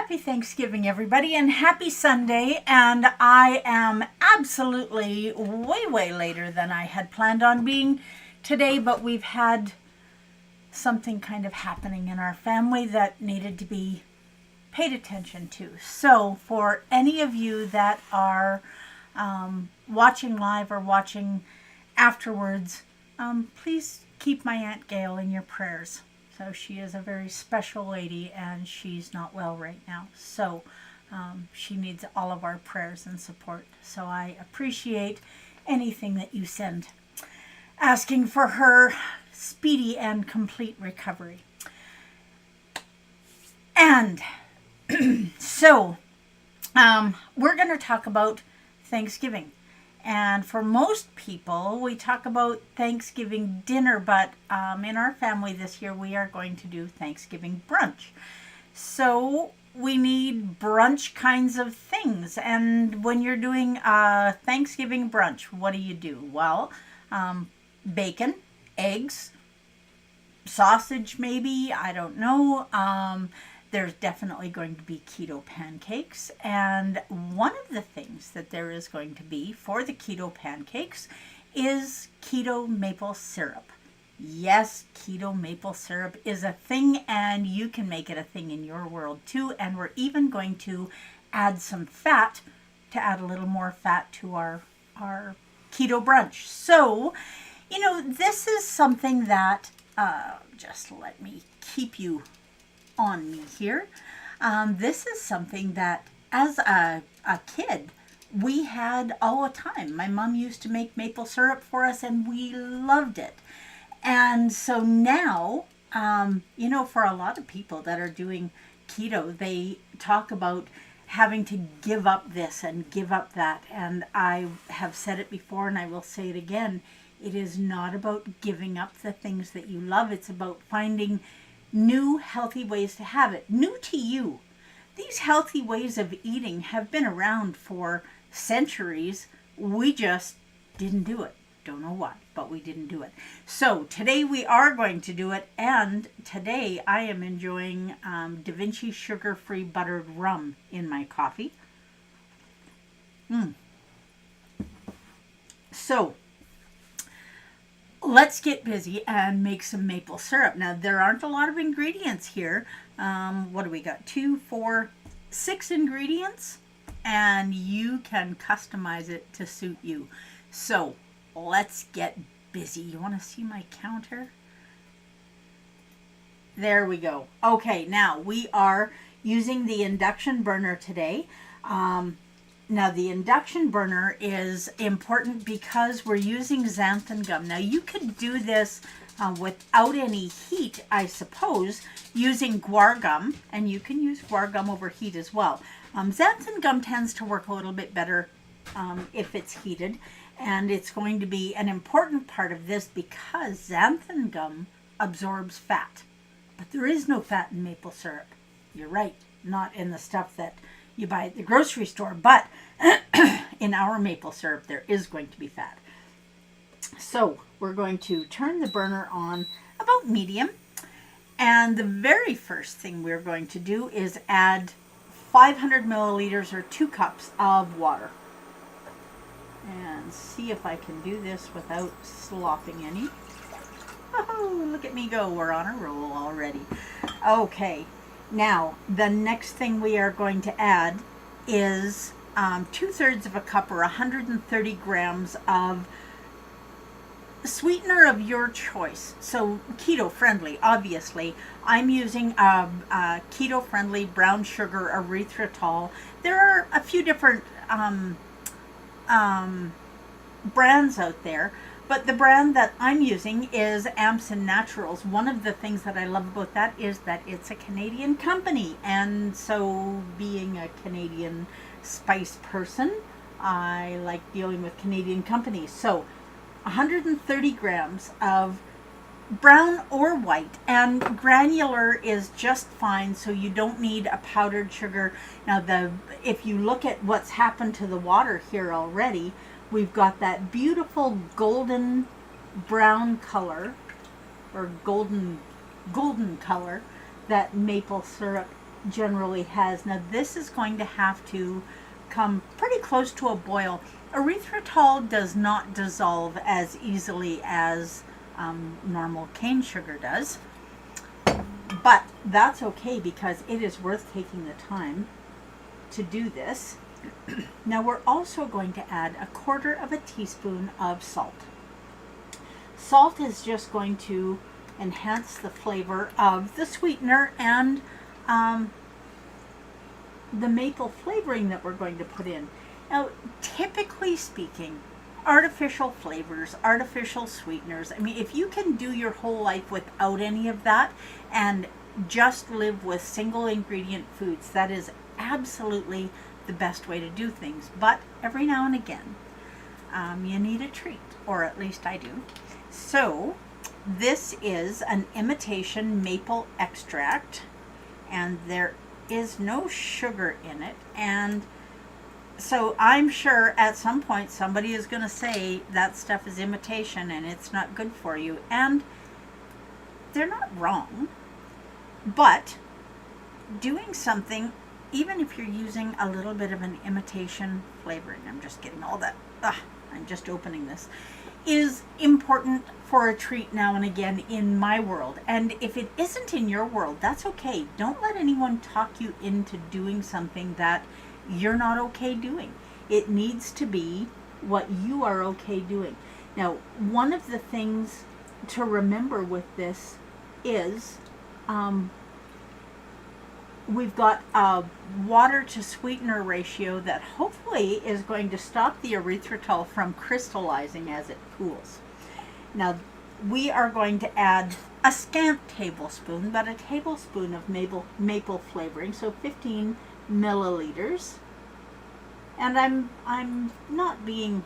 Happy Thanksgiving, everybody, and happy Sunday. And I am absolutely way later than I had planned on being today, but we've had something kind of happening in our family that needed to be paid attention to. So for any of you that are watching live or watching afterwards, please keep my Aunt Gail in your prayers. So she is a very special lady and she's not well right now. So she needs all of our prayers and support. So I appreciate anything that you send, asking for her speedy and complete recovery. And so we're going to talk about Thanksgiving. And for most people, we talk about Thanksgiving dinner, but in our family this year, we are going to do Thanksgiving brunch. So we need brunch kinds of things. And when you're doing a Thanksgiving brunch, what do? Well, bacon, eggs, sausage maybe, I don't know. There's definitely going to be keto pancakes. And one of the things that there is going to be for the keto pancakes is keto maple syrup. Yes, keto maple syrup is a thing, and you can make it a thing in your world too. And we're even going to add some fat to add a little more fat to our keto brunch. So, this is something that, just let me keep you on me here. This is something that as a kid we had all the time. My mom used to make maple syrup for us and we loved it. And so now, for a lot of people that are doing keto, they talk about having to give up this and give up that. And I have said it before and I will say it again. It is not about giving up the things that you love. It's about finding new healthy ways to have it. New to you. These healthy ways of eating have been around for centuries. We just didn't do it. Don't know why, but we didn't do it. So today we are going to do it, and today I am enjoying Da Vinci sugar-free buttered rum in my coffee. So let's get busy and make some maple syrup. Now, there aren't a lot of ingredients here. What do we got? 2, 4, 6 ingredients, and you can customize it to suit you. So let's get busy. You want to see my counter? There we go. Okay, now we are using the induction burner today. Now, the induction burner is important because we're using xanthan gum. Now, you could do this without any heat, I suppose, using guar gum, and you can use guar gum over heat as well. Xanthan gum tends to work a little bit better if it's heated, and it's going to be an important part of this because xanthan gum absorbs fat. But there is no fat in maple syrup. You're right, not in the stuff that you buy at the grocery store, but in our maple syrup there is going to be fat. So we're going to turn the burner on about medium, and the very first thing we're going to do is add 500 milliliters or 2 cups of water, and see if I can do this without slopping any. Oh, look at me go. We're on a roll already. Okay. Now, the next thing we are going to add is 2/3 of a cup or 130 grams of sweetener of your choice. So keto friendly, obviously. I'm using a keto friendly brown sugar erythritol. There are a few different brands out there. But the brand that I'm using is Amson Naturals. One of the things that I love about that is that it's a Canadian company. And so being a Canadian spice person, I like dealing with Canadian companies. So 130 grams of brown or white, and granular is just fine, so you don't need a powdered sugar. Now, if you look at what's happened to the water here already, we've got that beautiful golden brown color, or golden color that maple syrup generally has. Now this is going to have to come pretty close to a boil. Erythritol does not dissolve as easily as normal cane sugar does, but that's okay because it is worth taking the time to do this. Now we're also going to add 1/4 teaspoon of salt. Salt is just going to enhance the flavor of the sweetener and the maple flavoring that we're going to put in. Now, typically speaking, artificial flavors, artificial sweeteners, I mean, if you can do your whole life without any of that and just live with single ingredient foods, that is absolutely the best way to do things. But every now and again, you need a treat, or at least I do. So, this is an imitation maple extract, and there is no sugar in it, and so I'm sure at some point somebody is going to say that stuff is imitation and it's not good for you, and they're not wrong. But doing something, even if you're using a little bit of an imitation flavoring, I'm just getting all that, I'm just opening this, is important for a treat now and again in my world. And if it isn't in your world, that's okay. Don't let anyone talk you into doing something that you're not okay doing. It needs to be what you are okay doing. Now, one of the things to remember with this is we've got a water to sweetener ratio that hopefully is going to stop the erythritol from crystallizing as it cools. Now, we are going to add a scant tablespoon, but a tablespoon of maple flavoring, so 15 milliliters. And I'm not being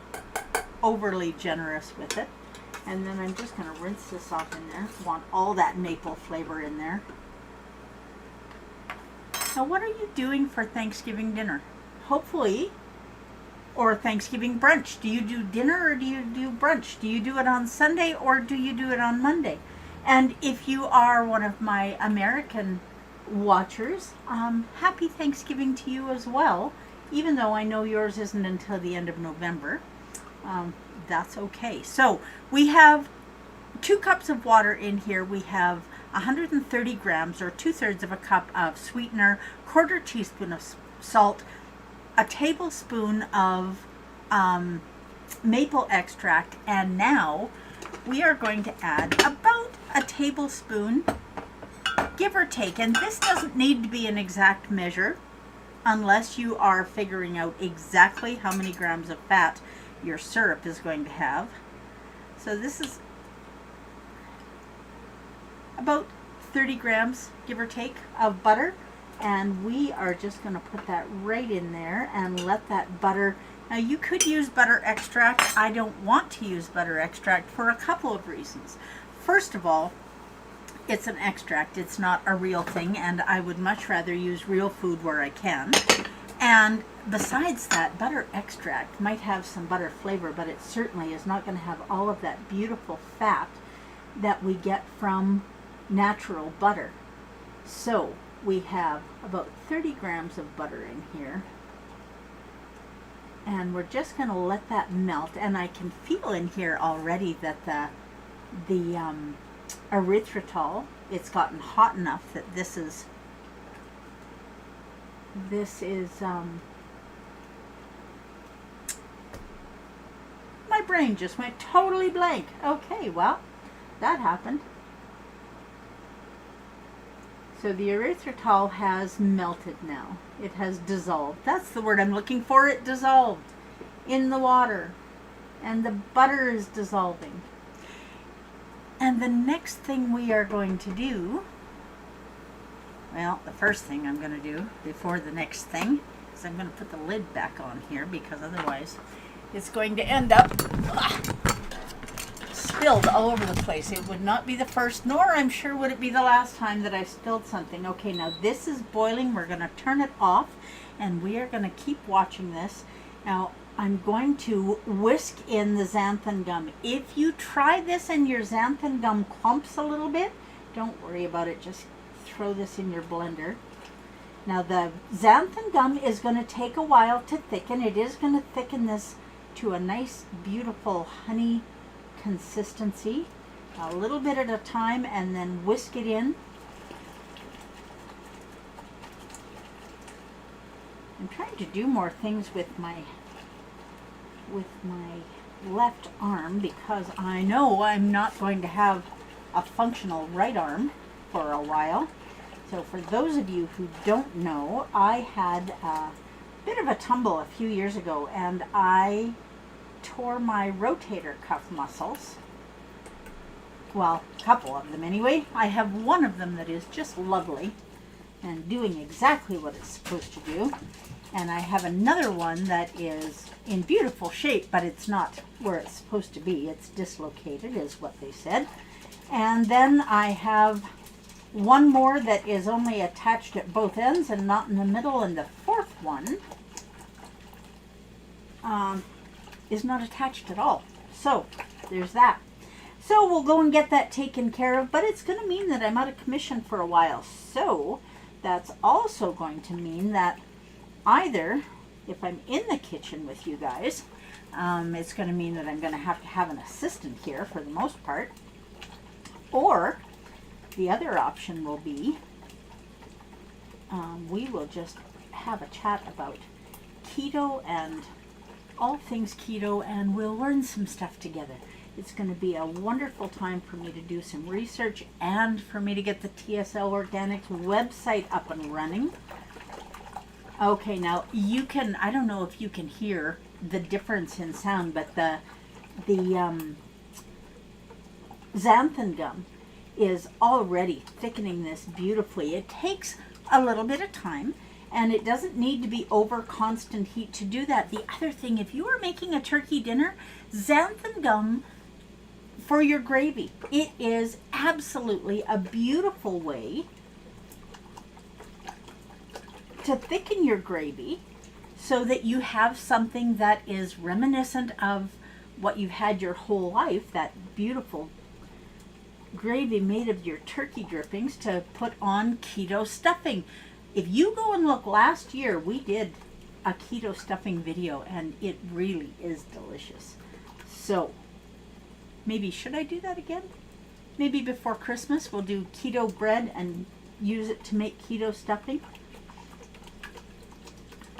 overly generous with it. And then I'm just going to rinse this off in there. I want all that maple flavor in there. Now, what are you doing for Thanksgiving dinner? Hopefully, or Thanksgiving brunch. Do you do dinner or do you do brunch? Do you do it on Sunday or do you do it on Monday? And if you are one of my American watchers, happy Thanksgiving to you as well, even though I know yours isn't until the end of November. That's okay. So we have 2 cups of water in here. We have 130 grams, or 2/3 of a cup of sweetener, 1/4 teaspoon of salt, a tablespoon of maple extract, and now we are going to add about a tablespoon, give or take, and this doesn't need to be an exact measure unless you are figuring out exactly how many grams of fat your syrup is going to have. So this is about 30 grams, give or take, of butter, and we are just going to put that right in there and let that butter. Now, you could use butter extract. I don't want to use butter extract for a couple of reasons. First of all, it's an extract. It's not a real thing, and I would much rather use real food where I can. And besides that, butter extract might have some butter flavor, but it certainly is not going to have all of that beautiful fat that we get from natural butter. So we have about 30 grams of butter in here, and we're just going to let that melt. And I can feel in here already that the erythritol, it's gotten hot enough that this is my brain just went totally blank. Okay, well, that happened. So the erythritol has melted now. It has dissolved. That's the word I'm looking for. It dissolved in the water. And the butter is dissolving. And the next thing we are going to do, well, the first thing I'm going to do before the next thing is I'm going to put the lid back on here, because otherwise it's going to end up spilled all over the place. It would not be the first, nor I'm sure would it be the last time that I spilled something. Okay, now this is boiling. We're going to turn it off, and we are going to keep watching this. Now, I'm going to whisk in the xanthan gum. If you try this and your xanthan gum clumps a little bit, don't worry about it. Just throw this in your blender. Now the xanthan gum is going to take a while to thicken. It is going to thicken this to a nice, beautiful honey consistency. A little bit at a time, and then whisk it in. I'm trying to do more things with my left arm because I know I'm not going to have a functional right arm for a while. So for those of you who don't know, I had a bit of a tumble a few years ago and I tore my rotator cuff muscles. Well, a couple of them anyway. I have one of them that is just lovely and doing exactly what it's supposed to do. And I have another one that is in beautiful shape, but it's not where it's supposed to be. It's dislocated, is what they said. And then I have one more that is only attached at both ends and not in the middle. And the fourth one is not attached at all. So there's that. So we'll go and get that taken care of, but it's going to mean that I'm out of commission for a while. So that's also going to mean that either, if I'm in the kitchen with you guys, it's going to mean that I'm going to have an assistant here for the most part. Or the other option will be we will just have a chat about keto and all things keto, and we'll learn some stuff together. It's going to be a wonderful time for me to do some research and for me to get the TSL Organics website up and running. Okay, now you can, I don't know if you can hear the difference in sound, but the xanthan gum is already thickening this beautifully. It takes a little bit of time, and it doesn't need to be over constant heat to do that. The other thing, if you are making a turkey dinner, xanthan gum for your gravy, it is absolutely a beautiful way to thicken your gravy so that you have something that is reminiscent of what you've had your whole life, that beautiful gravy made of your turkey drippings to put on keto stuffing. If you go and look, last year we did a keto stuffing video and it really is delicious. So maybe should I do that again? Maybe before Christmas we'll do keto bread and use it to make keto stuffing.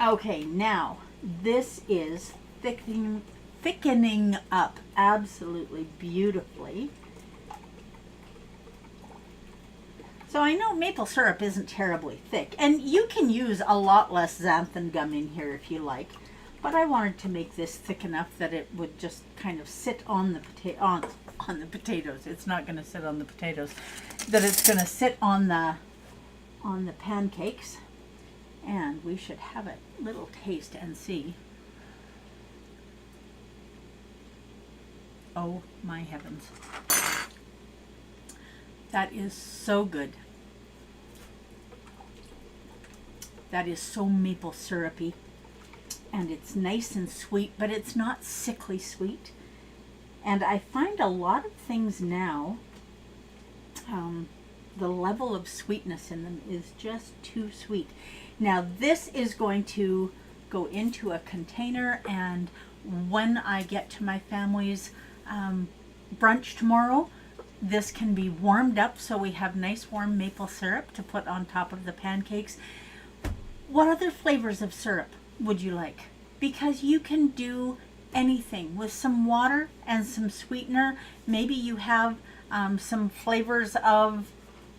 Okay, now this is thickening up absolutely beautifully. So I know maple syrup isn't terribly thick, and you can use a lot less xanthan gum in here if you like, but I wanted to make this thick enough that it would just kind of sit on the on the potatoes. It's not going to sit on the potatoes. That it's going to sit on the pancakes, and we should have a little taste and see. Oh my heavens. That is so good. That is so maple syrupy, and it's nice and sweet, but it's not sickly sweet. And I find a lot of things now, the level of sweetness in them is just too sweet. Now this is going to go into a container, and when I get to my family's brunch tomorrow, this can be warmed up so we have nice warm maple syrup to put on top of the pancakes. What other flavors of syrup would you like? Because you can do anything with some water and some sweetener. Maybe you have some flavors of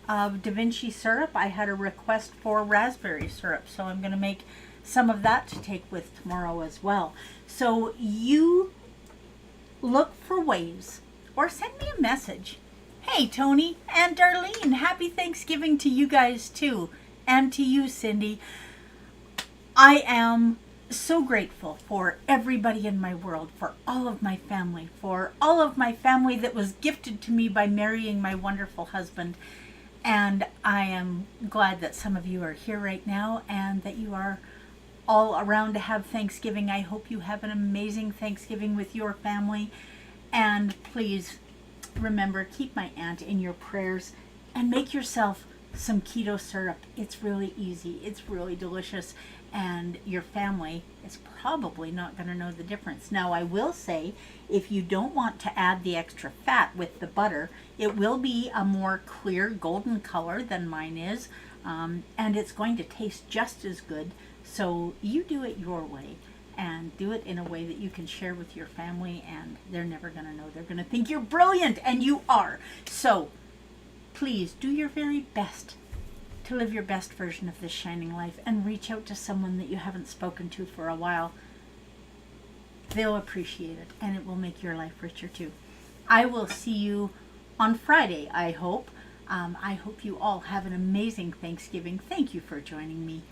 Da Vinci syrup. I had a request for raspberry syrup, so I'm going to make some of that to take with tomorrow as well. So you look for ways, or send me a message. Hey Tony and Darlene, happy Thanksgiving to you guys too, and to you Cindy. I am so grateful for everybody in my world, for all of my family, for all of my family that was gifted to me by marrying my wonderful husband. And I am glad that some of you are here right now and that you are all around to have Thanksgiving. I hope you have an amazing Thanksgiving with your family. And please remember, keep my aunt in your prayers and make yourself some keto syrup. It's really easy. It's really delicious. And your family is probably not going to know the difference. Now, I will say, if you don't want to add the extra fat with the butter, it will be a more clear golden color than mine is. And it's going to taste just as good. So you do it your way, and do it in a way that you can share with your family, and they're never going to know. They're going to think you're brilliant, and you are. So please do your very best to live your best version of this shining life, and reach out to someone that you haven't spoken to for a while. They'll appreciate it, and it will make your life richer too. I will see you on Friday, I hope. I hope you all have an amazing Thanksgiving. Thank you for joining me.